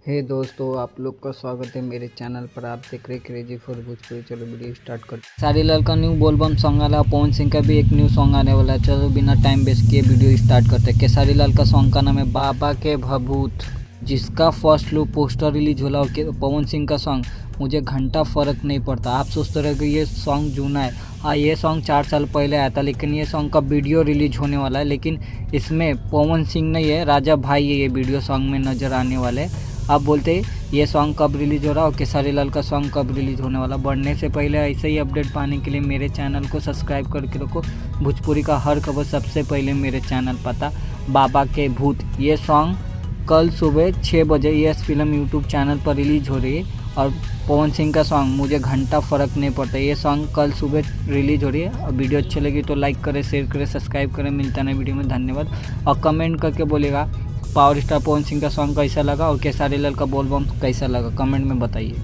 हे दोस्तों, आप लोग का स्वागत है मेरे चैनल पर। आप देख रहे क्रेजी फॉर भोजपुरी। चलो वीडियो स्टार्ट करते हैं। सारी लाल का न्यू बोलबम सॉन्ग आला, पवन सिंह का भी एक न्यू सॉन्ग आने वाला है। चलो बिना टाइम वेस्ट किए वीडियो स्टार्ट करते हैं। केसारी लाल का सॉन्ग का नाम है बाबा के भभूत, जिसका फर्स्ट लुक पोस्टर रिलीज होला। और पवन सिंह का सॉन्ग मुझे घंटा फर्क नहीं पड़ता। आप सोचते रहे कि ये सॉन्ग जूना है। हाँ, ये सॉन्ग 4 साल पहले आया था, लेकिन ये सॉन्ग का वीडियो रिलीज होने वाला है। लेकिन इसमें पवन सिंह नहीं है, राजा भाई है ये वीडियो सॉन्ग में नज़र आने वाले। आप बोलते ये सॉन्ग कब रिलीज़ हो रहा और केसारी लाल का सॉन्ग कब रिलीज़ होने वाला। बढ़ने से पहले ऐसे ही अपडेट पाने के लिए मेरे चैनल को सब्सक्राइब करके रखो। भोजपुरी का हर खबर सबसे पहले मेरे चैनल पता। बाबा के भूत ये सॉन्ग कल सुबह 6 बजे यस फिल्म यूट्यूब चैनल पर रिलीज़ हो रही है। और पवन सिंह का सॉन्ग मुझे घंटा फ़र्क नहीं पड़ता। ये सॉन्ग कल सुबह रिलीज़ हो रही है। और वीडियो अच्छी लगी तो लाइक करें, शेयर करें, सब्सक्राइब करें। मिलता है नई वीडियो में। धन्यवाद। और कमेंट करके बोलेगा पावर स्टार पवन सिंह का सॉन्ग कैसा लगा और केसारी लाल का बोलबम कैसा लगा, कमेंट में बताइए।